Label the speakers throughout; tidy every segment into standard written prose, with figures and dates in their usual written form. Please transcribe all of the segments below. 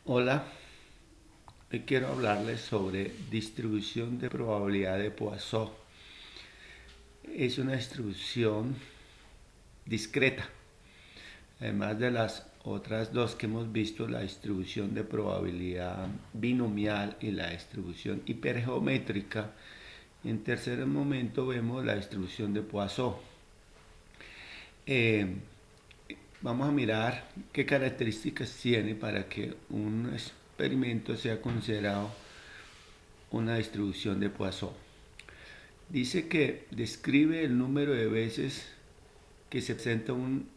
Speaker 1: Hola, hoy quiero hablarles sobre distribución de probabilidad de Poisson. Es una distribución discreta, además de las otras dos que hemos visto, la distribución de probabilidad binomial y la distribución hipergeométrica. En tercer momento vemos la distribución de Poisson. Eh, Vamos a mirar qué características tiene para que un experimento sea considerado una distribución de Poisson. Dice que describe el número de veces que se presenta un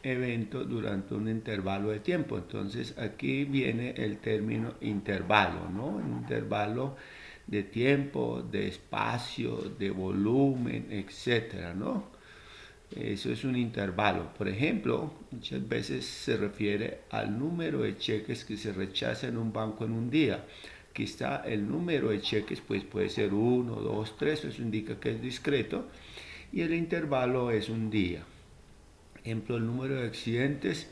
Speaker 1: evento durante un intervalo de tiempo. Entonces aquí viene el término intervalo, ¿no? Un intervalo de tiempo, de espacio, de volumen, etcétera, ¿no? Eso es un intervalo. Por ejemplo, muchas veces se refiere al número de cheques que se rechazan en un banco en un día. Aquí está el número de cheques, pues puede ser uno, 2, 3, eso indica que es discreto. Y el intervalo es un día. Ejemplo, el número de accidentes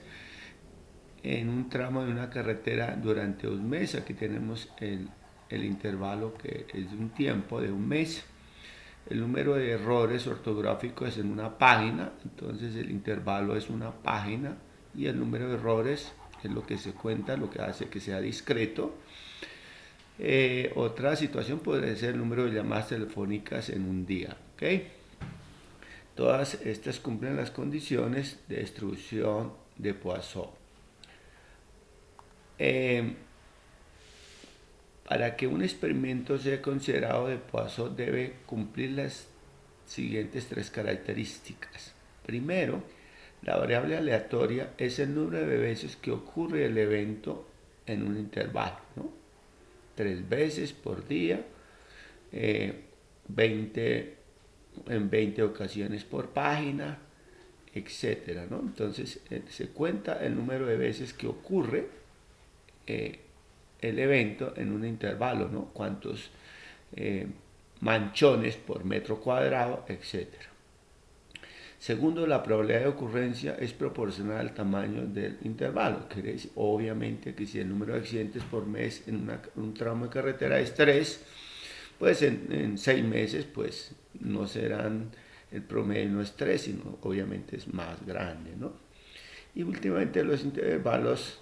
Speaker 1: en un tramo de una carretera durante un mes. Aquí tenemos el intervalo que es de un tiempo de un mes. El número de errores ortográficos en una página, entonces el intervalo es una página y el número de errores es lo que se cuenta, lo que hace que sea discreto. Otra situación podría ser el número de llamadas telefónicas en un día. ¿Okay? Todas estas cumplen las condiciones de distribución de Poisson. Eh, Para que un experimento sea considerado de Poisson debe cumplir las siguientes tres características. Primero, la variable aleatoria es el número de veces que ocurre el evento en un intervalo, ¿no? 3 veces por día, 20 en 20 ocasiones por página, etcétera, ¿no? Entonces se cuenta el número de veces que ocurre eh, el evento en un intervalo, ¿no? Cuántos eh, manchones por metro cuadrado, etcétera. Segundo, la probabilidad de ocurrencia es proporcional al tamaño del intervalo. Quiere decir, obviamente, que si el número de accidentes por mes en un tramo de carretera es 3, pues en 6 meses pues no serán, el promedio no es 3, sino obviamente es más grande, ¿no? Y últimamente los intervalos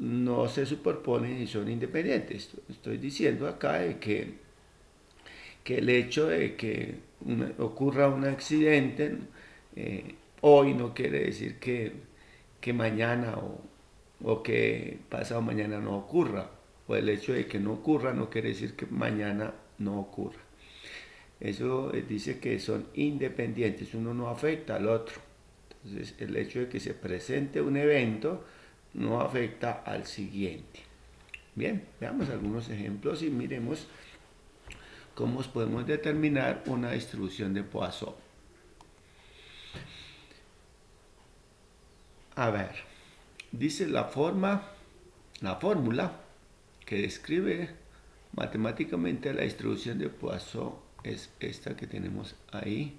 Speaker 1: no se superponen y son independientes. Estoy diciendo acá de que el hecho de que ocurra un accidente hoy no quiere decir que mañana o que pasado mañana no ocurra. O el hecho de que no ocurra no quiere decir que mañana no ocurra. Eso dice que son independientes, uno no afecta al otro. Entonces el hecho de que se presente un evento no afecta al siguiente. Bien, veamos algunos ejemplos y miremos cómo podemos determinar una distribución de Poisson. A ver, dice la fórmula que describe matemáticamente la distribución de Poisson es esta que tenemos ahí.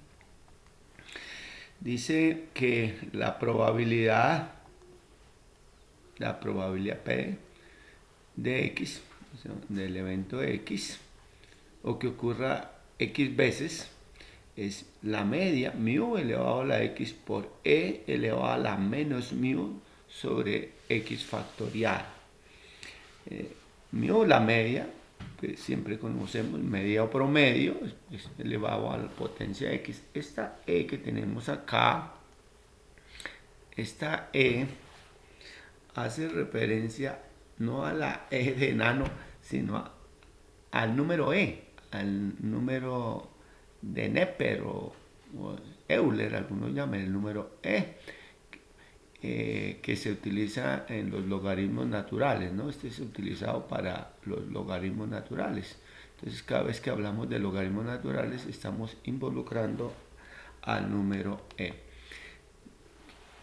Speaker 1: Dice que la probabilidad P de X, o sea, del evento X, o que ocurra X veces, es la media mu elevado a la X por E elevado a la menos mu sobre X factorial. Mu, la media, que siempre conocemos, media o promedio, es elevado a la potencia X. Esta E que tenemos acá, esta E hace referencia no a la E de enano, sino al número E, al número de Neper o Euler, algunos llaman el número E, que se utiliza en los logaritmos naturales, ¿no? Este es utilizado para los logaritmos naturales. Entonces, cada vez que hablamos de logaritmos naturales, estamos involucrando al número E.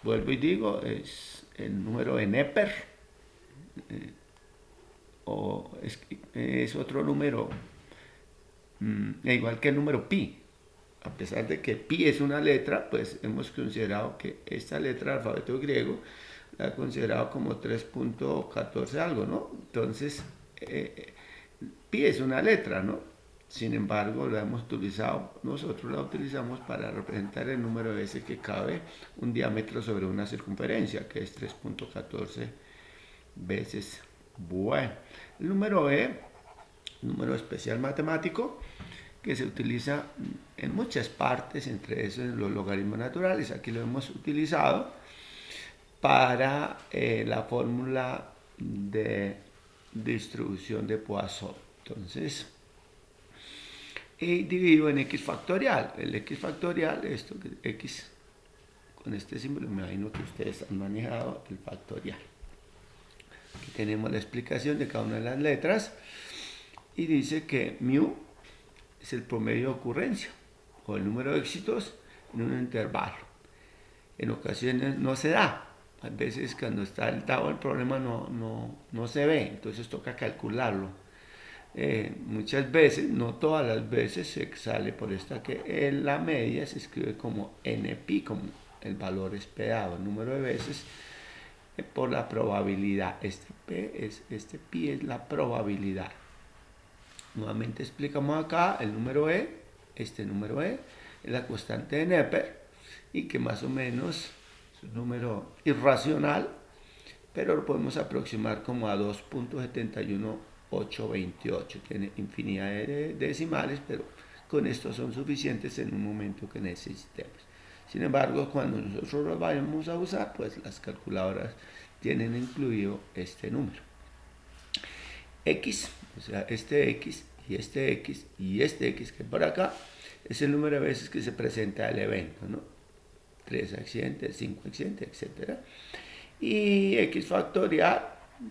Speaker 1: Vuelvo y digo, es el número de Neper, o es otro número, igual que el número pi. A pesar de que pi es una letra, pues hemos considerado que esta letra del alfabeto griego la he considerado como 3.14 algo, ¿no? Entonces, pi es una letra, ¿no? Sin embargo, nosotros la utilizamos para representar el número de veces que cabe un diámetro sobre una circunferencia, que es 3.14 veces. Bueno, el número E, número especial matemático, que se utiliza en muchas partes, entre esos los logaritmos naturales. Aquí lo hemos utilizado para la fórmula de distribución de Poisson. Entonces, y dividido en x factorial. El x factorial, esto que x con este símbolo, me imagino que ustedes han manejado el factorial. Aquí tenemos la explicación de cada una de las letras y dice que mu es el promedio de ocurrencia o el número de éxitos en un intervalo. En ocasiones no se da. A veces cuando está dado el problema no se ve, entonces toca calcularlo. Muchas veces, no todas las veces, se sale por esta que en la media se escribe como npi, como el valor esperado, el número de veces por la probabilidad. Este pi es la probabilidad. Nuevamente explicamos acá el número E, este número E es la constante de Neper y que más o menos es un número irracional, pero lo podemos aproximar como a 2.71828. Tiene infinidad de decimales, pero con esto son suficientes en un momento que necesitemos. Sin embargo, cuando nosotros lo vayamos a usar, pues las calculadoras tienen incluido este número. X, o sea, este X y este X y este X que por acá es el número de veces que se presenta el evento, ¿no? 3 accidentes, 5 accidentes, etc. Y X factorial,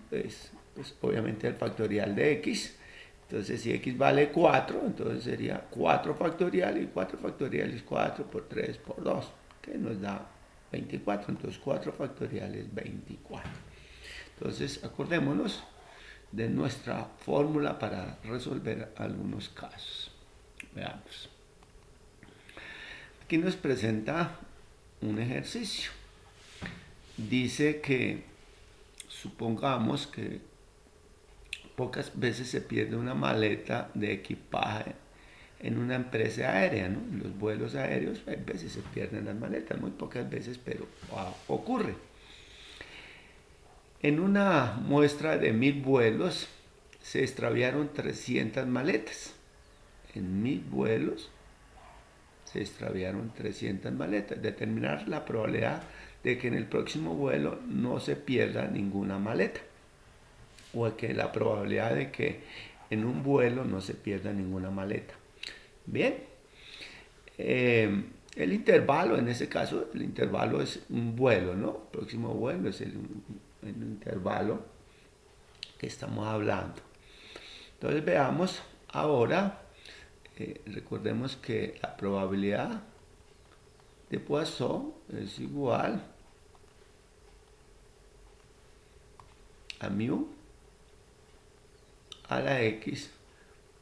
Speaker 1: pues obviamente el factorial de X. Entonces, si X vale 4, entonces sería 4 factorial, y 4 factorial es 4 por 3 por 2, que nos da 24. Entonces, 4 factorial es 24. Entonces, acordémonos de nuestra fórmula para resolver algunos casos. Veamos. Aquí nos presenta un ejercicio. Dice que supongamos que pocas veces se pierde una maleta de equipaje en una empresa aérea, ¿no? En los vuelos aéreos a veces se pierden las maletas, muy pocas veces, pero ocurre. En una muestra de 1000 vuelos se extraviaron 300 maletas. En 1000 vuelos se extraviaron 300 maletas. Determinar la probabilidad de que en el próximo vuelo no se pierda ninguna maleta, o que la probabilidad de que en un vuelo no se pierda ninguna maleta. Bien, el intervalo, en ese caso, el intervalo es un vuelo, ¿no? El próximo vuelo es el intervalo que estamos hablando. Entonces veamos ahora, recordemos que la probabilidad de Poisson es igual a mu a la x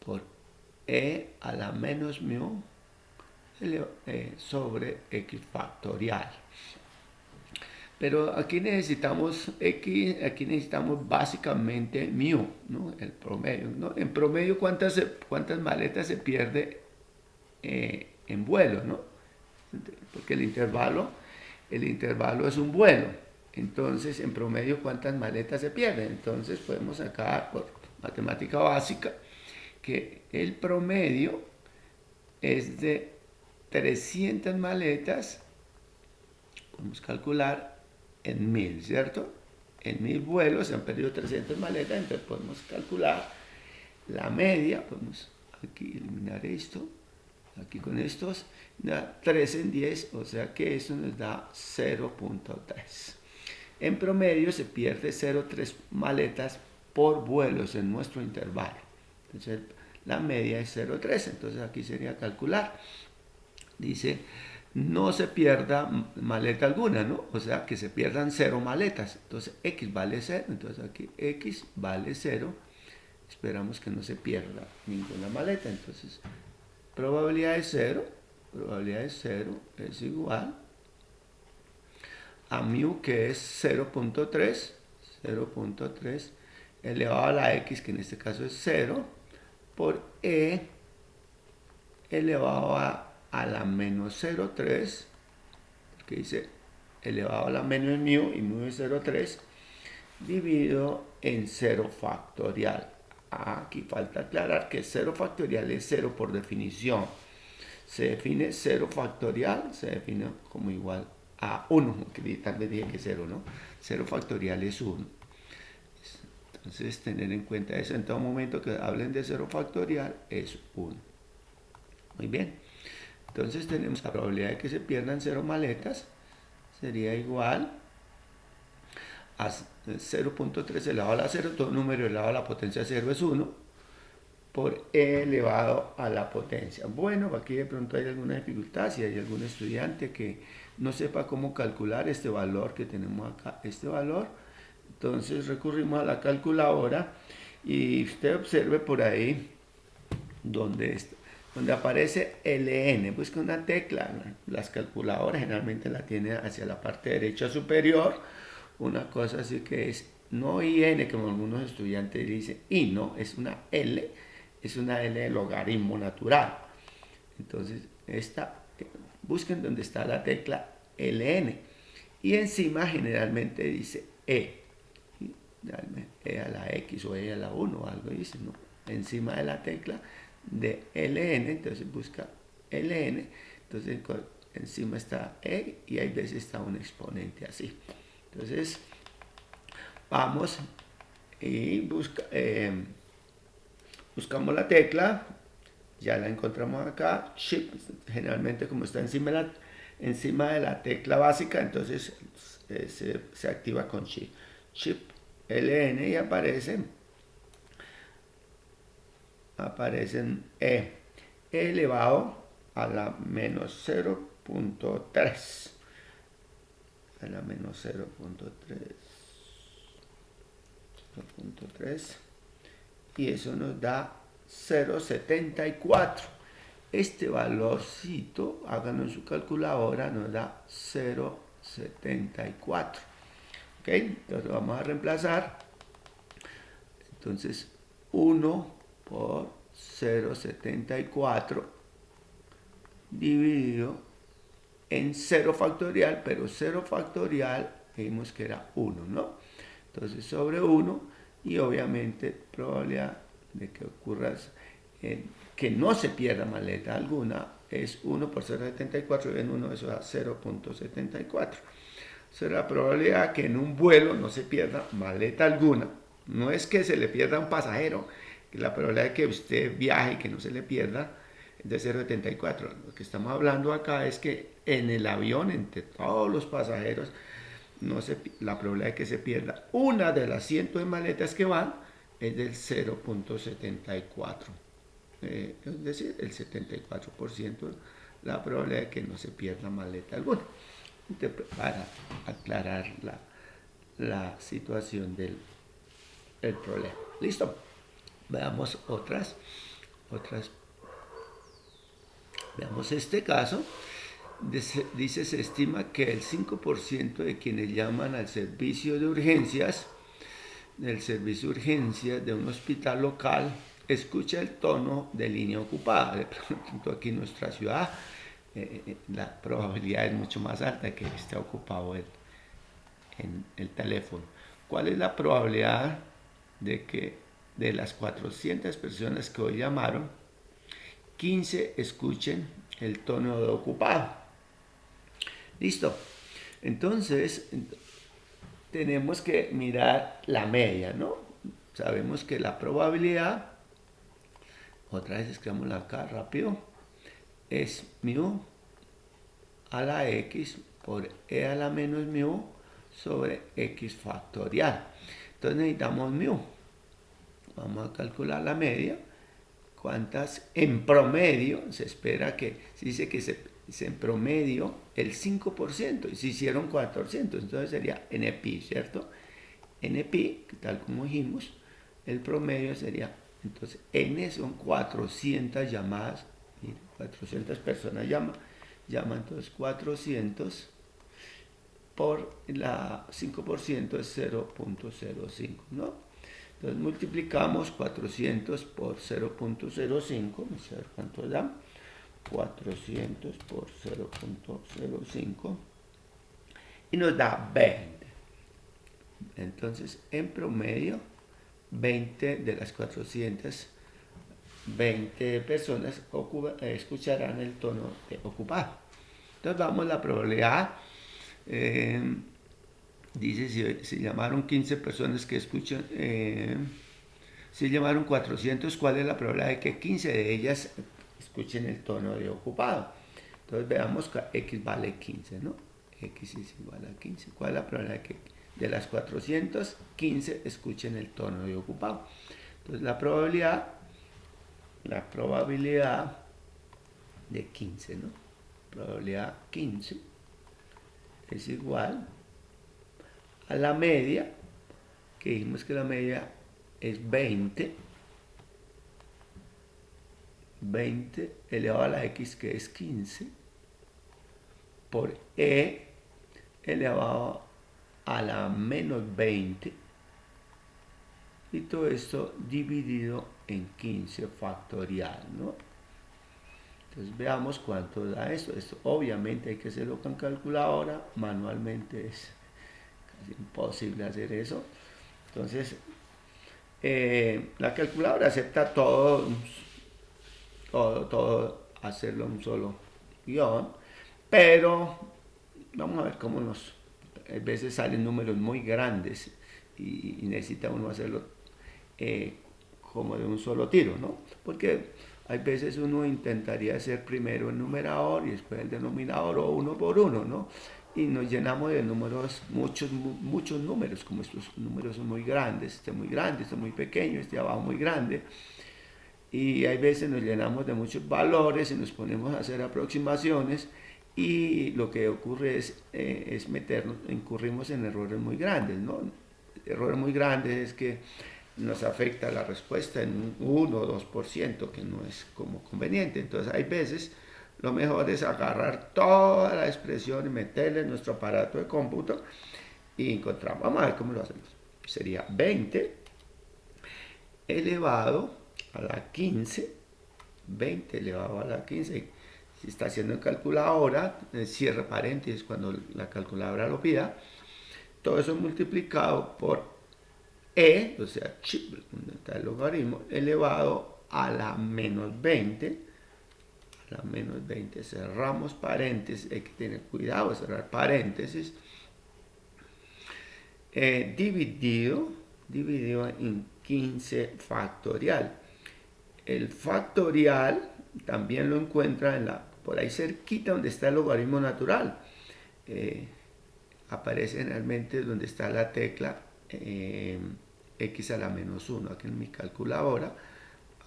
Speaker 1: por e a la menos mu sobre x factorial. Pero aquí necesitamos x, aquí necesitamos básicamente mu, ¿no? El promedio, ¿no? En promedio, ¿cuántas maletas se pierde en vuelo, ¿no? Porque el intervalo es un vuelo. Entonces, en promedio, ¿cuántas maletas se pierden? Entonces, podemos sacar por matemática básica que el promedio es de 300 maletas, podemos calcular en 1000, ¿cierto? En 1000 vuelos se han perdido 300 maletas, entonces podemos calcular la media, podemos aquí eliminar esto, aquí con estos, da 3 en 10, o sea que eso nos da 0.3. En promedio se pierde 0.3 maletas por vuelos en nuestro intervalo. Entonces la media es 0.3, entonces aquí sería calcular. Dice, no se pierda maleta alguna, ¿no? O sea, que se pierdan 0 maletas. Entonces x vale 0, entonces aquí x vale 0. Esperamos que no se pierda ninguna maleta. Entonces, probabilidad de 0 es igual a mu, que es 0.3 elevado a la x, que en este caso es 0, por e elevado a la menos 0,3, que dice elevado a la menos mu, y mu es 0,3, dividido en 0 factorial. Aquí falta aclarar que 0 factorial es 0 por definición. Se define 0 factorial, se define como igual a 1, que tal vez dije que 0, ¿no? 0 factorial es 1. Entonces, tener en cuenta eso, en todo momento que hablen de 0 factorial es 1. Muy bien. Entonces, tenemos la probabilidad de que se pierdan 0 maletas, sería igual a 0.3 elevado a la 0, todo número elevado a la potencia 0 es 1, por e elevado a la potencia. Bueno, aquí de pronto hay alguna dificultad, si hay algún estudiante que no sepa cómo calcular este valor que tenemos acá, este valor, entonces recurrimos a la calculadora y usted observe por ahí donde aparece LN, busca una tecla. Las calculadoras generalmente la tienen hacia la parte derecha superior, una cosa así que es no IN, como algunos estudiantes dicen, y no, es una L de logaritmo natural. Entonces, busquen donde está la tecla LN, y encima generalmente dice E a la X o E a la 1 o algo dice, ¿no? Encima de la tecla de LN, entonces busca LN, entonces encima está E y hay veces está un exponente así. Entonces vamos y buscamos la tecla, ya la encontramos acá, Shift, generalmente como está encima de la tecla básica, entonces se activa con Shift. Shift LN y aparecen E elevado a la menos 0.3, a la menos 0.3, y eso nos da 0.74. Este valorcito, háganlo en su calculadora, nos da 0.74. ¿Ok? Entonces vamos a reemplazar. Entonces 1 por 0.74 dividido en 0 factorial, pero 0 factorial vimos que era 1, ¿no? Entonces sobre 1, y obviamente probabilidad de que ocurra que no se pierda maleta alguna es 1 por 0.74, y en 1 eso da 0.74. O sea, la probabilidad que en un vuelo no se pierda maleta alguna, no es que se le pierda a un pasajero, la probabilidad de que usted viaje y que no se le pierda es de 0.74. Lo que estamos hablando acá es que en el avión, entre todos los pasajeros, la probabilidad de que se pierda una de las cientos de maletas que van es del 0.74. Es decir, el 74% la probabilidad de que no se pierda maleta alguna. Para aclarar la situación del problema. ¿Listo? Veamos otras. Veamos este caso. Dice, se estima que el 5% de quienes llaman al servicio de urgencias, de un hospital local, escucha el tono de línea ocupada. De pronto aquí en nuestra ciudad la probabilidad es mucho más alta que esté ocupado en el teléfono. ¿Cuál es la probabilidad de que de las 400 personas que hoy llamaron, 15 escuchen el tono de ocupado? Listo. Entonces, tenemos que mirar la media, ¿no? Sabemos que la probabilidad, otra vez escribámosla acá rápido, es mu a la x por e a la menos mu sobre x factorial. Entonces necesitamos mu. Vamos a calcular la media. ¿Cuántas en promedio? Se espera que, se dice que se en promedio el 5%, y se hicieron 400, entonces sería NPi, ¿cierto? NPi, tal como dijimos, el promedio sería, entonces N son 400 llamadas, 400 personas llaman, entonces 400 por la 5% es 0.05, ¿no? Entonces multiplicamos 400 por 0.05, vamos a ver cuánto da. 400 por 0.05 y nos da 20. Entonces, en promedio, 20 de las 420 personas escucharán el tono de ocupado. Entonces, vamos a la probabilidad. Dice, si llamaron 15 personas que escuchan, si llamaron 400, ¿cuál es la probabilidad de que 15 de ellas escuchen el tono de ocupado? Entonces veamos que X vale 15, ¿no? X es igual a 15. ¿Cuál es la probabilidad de que de las 400, 15 escuchen el tono de ocupado? Entonces la probabilidad de 15, ¿no? Probabilidad 15 es igual a la media, que dijimos que la media es 20 elevado a la X, que es 15, por E elevado a la menos 20, y todo esto dividido en 15 factorial, ¿no? Entonces veamos cuánto da esto. Esto obviamente hay que hacerlo con calculadora, manualmente es casi imposible hacer eso. Entonces la calculadora acepta todo hacerlo en un solo guión, pero vamos a ver cómo a veces salen números muy grandes y necesita uno hacerlo como de un solo tiro, ¿no? Porque hay veces uno intentaría hacer primero el numerador y después el denominador, o uno por uno, ¿no? Y nos llenamos de números, muchos números, como estos números son muy grandes, este muy grande, este muy pequeño, este abajo muy grande. Y hay veces nos llenamos de muchos valores y nos ponemos a hacer aproximaciones, y lo que ocurre es incurrimos en errores muy grandes, ¿no? Errores muy grandes es que nos afecta la respuesta en un 1 o 2%, que no es como conveniente. Entonces hay veces lo mejor es agarrar toda la expresión y meterla en nuestro aparato de cómputo y encontramos. Vamos a ver cómo lo hacemos. Sería 20 elevado a la 15, 20 elevado a la 15, si está haciendo en calculadora, cierre paréntesis cuando la calculadora lo pida, todo eso multiplicado por E, o sea, donde está el logaritmo, elevado a la menos 20, a la menos 20, cerramos paréntesis, hay que tener cuidado de cerrar paréntesis, dividido en 15 factorial. El factorial también lo encuentra por ahí cerquita donde está el logaritmo natural. Aparece generalmente donde está la tecla x a la menos 1. Aquí en mi calculadora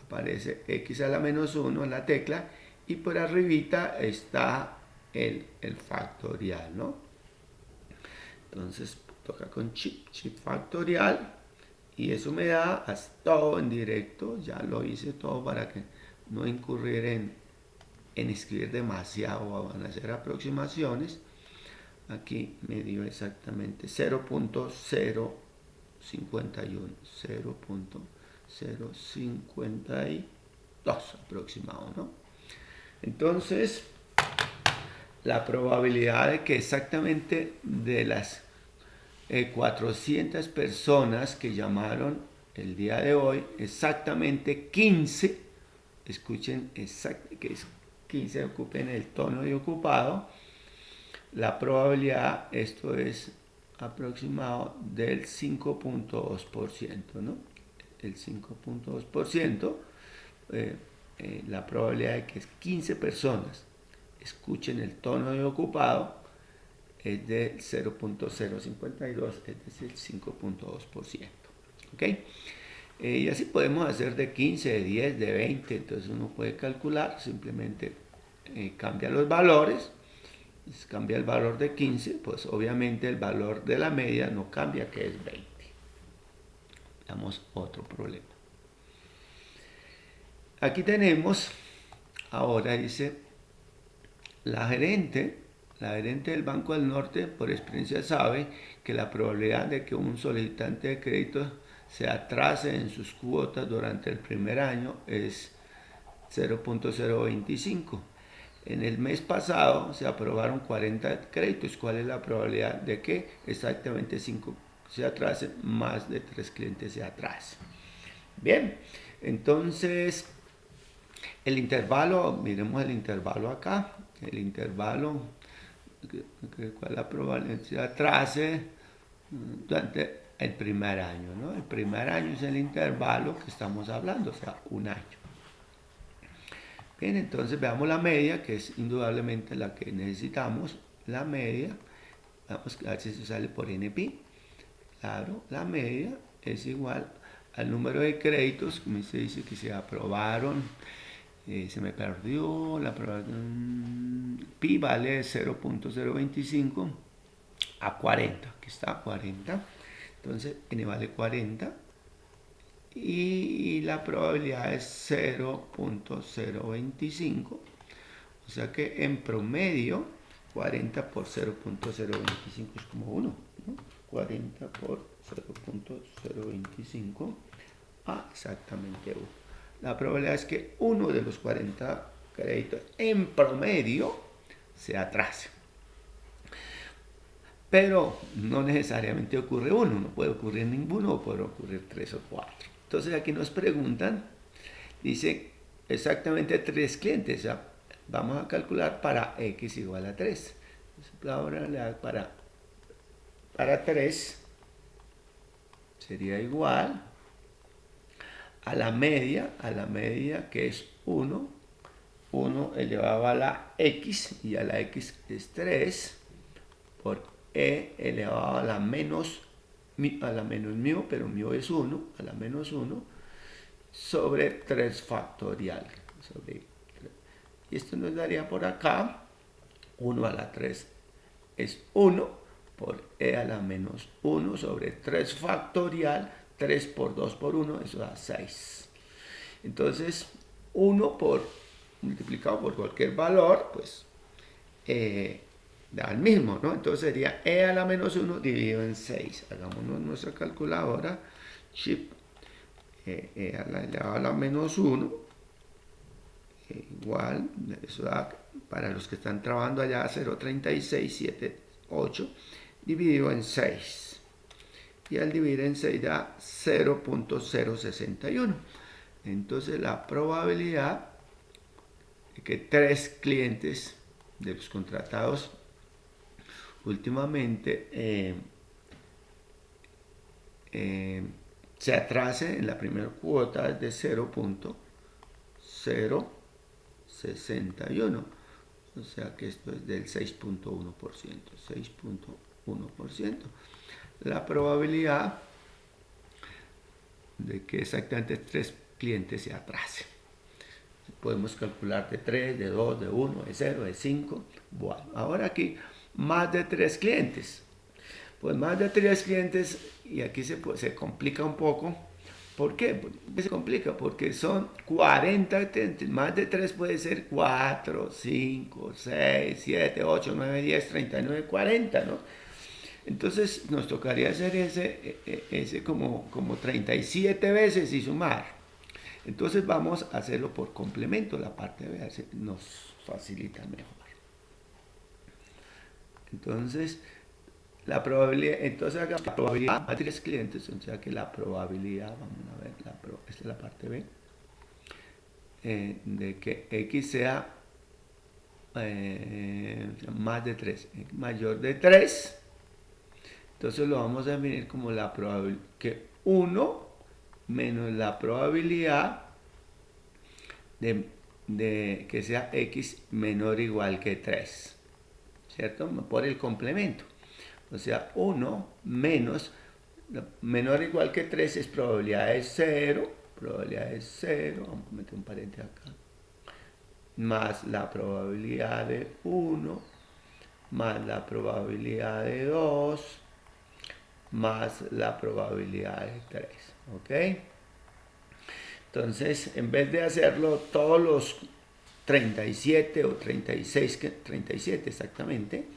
Speaker 1: aparece x a la menos 1 en la tecla, y por arribita está el factorial, ¿no? Entonces toca con chip factorial, y eso me da todo en directo. Ya lo hice todo para que no incurrir en escribir demasiado o en hacer aproximaciones. Aquí me dio exactamente 0.051, 0.052 aproximado, ¿no? Entonces, la probabilidad de que exactamente de las 400 personas que llamaron el día de hoy, exactamente 15, escuchen, que 15 ocupen el tono de ocupado, la probabilidad, esto es aproximado del 5.2%, ¿no? El 5.2%, la probabilidad de que 15 personas escuchen el tono de ocupado es de 0.052, es decir, 5.2%. ¿Ok? Y así podemos hacer de 15, de 10, de 20. Entonces uno puede calcular, simplemente cambia los valores. Cambia el valor de 15, pues obviamente el valor de la media no cambia, que es 20. Veamos otro problema. Aquí tenemos, ahora dice, la gerente La gerente del Banco del Norte, por experiencia, sabe que la probabilidad de que un solicitante de crédito se atrase en sus cuotas durante el primer año es 0.025. En el mes pasado se aprobaron 40 créditos. ¿Cuál es la probabilidad de que exactamente 5 se atrasen, más de 3 clientes se atrasen? Bien, entonces el intervalo, miremos el intervalo acá. El intervalo, ¿cuál es la probabilidad se atrase durante el primer año? ¿No? El primer año es el intervalo que estamos hablando, o sea, un año. Bien, entonces veamos la media, que es indudablemente la que necesitamos. La media, vamos a ver si se sale por NP. Claro, la media es igual al número de créditos, como se dice que se aprobaron. Se me perdió la pi vale 0.025 a 40, aquí está 40, entonces n vale 40 y la probabilidad es 0.025, o sea que en promedio 40 por 0.025 es como 1, ¿no? 40 por 0.025 a exactamente 1. La probabilidad es que uno de los 40 créditos en promedio se atrase. Pero no necesariamente ocurre uno, no puede ocurrir ninguno, o puede ocurrir 3 o 4. Entonces aquí nos preguntan, dice exactamente 3 clientes, o sea, vamos a calcular para x igual a 3. Entonces, la probabilidad para 3 sería igual a la media que es 1 elevado a la x, y a la x es 3, por e elevado a la menos mu, pero mu es 1, a la menos 1, sobre 3 factorial. Y esto nos daría por acá, 1 a la 3 es 1, por e a la menos 1 sobre 3 factorial, 3 por 2 por 1, eso da 6. Entonces, 1 multiplicado por cualquier valor, pues da el mismo, ¿no? Entonces sería e a la menos 1 dividido en 6. Hagámonos nuestra calculadora. Chip e a la menos 1 igual, eso da, para los que están trabajando allá, 0.3678 dividido en 6. Y al dividir en 6 da 0.061. Entonces la probabilidad de que 3 clientes de los contratados últimamente se atrase en la primera cuota es de 0.061. O sea que esto es del 6.1%. 6.1%. La probabilidad de que exactamente 3 clientes se atrasen. Podemos calcular de 3, de 2, de 1, de 0, de 5. Bueno, ahora aquí más de 3 clientes. Pues más de 3 clientes, y aquí se complica un poco. ¿Por qué? ¿Por qué se complica? Porque son 40 clientes. Más de 3 puede ser 4, 5, 6, 7, 8, 9, 10, 39, 40, ¿no? Entonces nos tocaría hacer ese como 37 veces y sumar. Entonces vamos a hacerlo por complemento. La parte B nos facilita mejor. Entonces, la probabilidad, entonces la probabilidad a 3 clientes, o sea que la probabilidad, vamos a ver, esta es la parte B, de que X sea más de 3, mayor de 3, entonces lo vamos a definir como la probabilidad, que 1 menos la probabilidad de que sea X menor o igual que 3, ¿cierto? Por el complemento. O sea, 1 menos, menor o igual que 3 es probabilidad de 0, vamos a meter un paréntesis acá, más la probabilidad de 1, más la probabilidad de 2, más la probabilidad de 3, ¿ok? Entonces, en vez de hacerlo todos 37 o 36, 37 exactamente,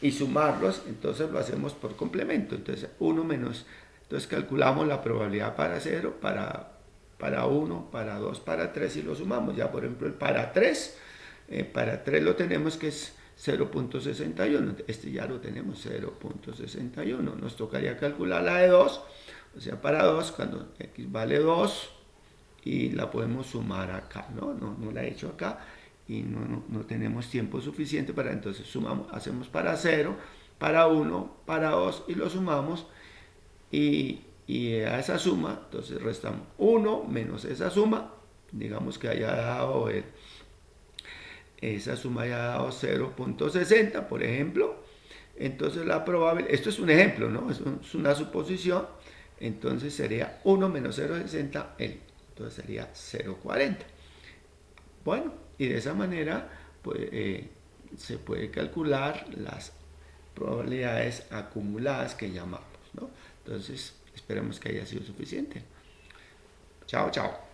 Speaker 1: y sumarlos, entonces lo hacemos por complemento. Entonces 1 menos, entonces calculamos la probabilidad para 0, para 1, para 2, para 3 y lo sumamos. Ya por ejemplo el para 3 lo tenemos que es 0.61, este ya lo tenemos 0.61. Nos tocaría calcular la de 2, o sea para 2 cuando x vale 2 y la podemos sumar acá, no la he hecho acá y no tenemos tiempo suficiente para, entonces sumamos, hacemos para 0, para 1, para 2 y lo sumamos y a esa suma, entonces restamos 1 menos esa suma, digamos que haya dado esa suma haya dado 0.60, por ejemplo, entonces la probabilidad, esto es un ejemplo, ¿no? Es una suposición, entonces sería 1 menos 0.60, entonces sería 0.40. Bueno, y de esa manera pues, se puede calcular las probabilidades acumuladas que llamamos, ¿no? Entonces, esperemos que haya sido suficiente. Chao, chao.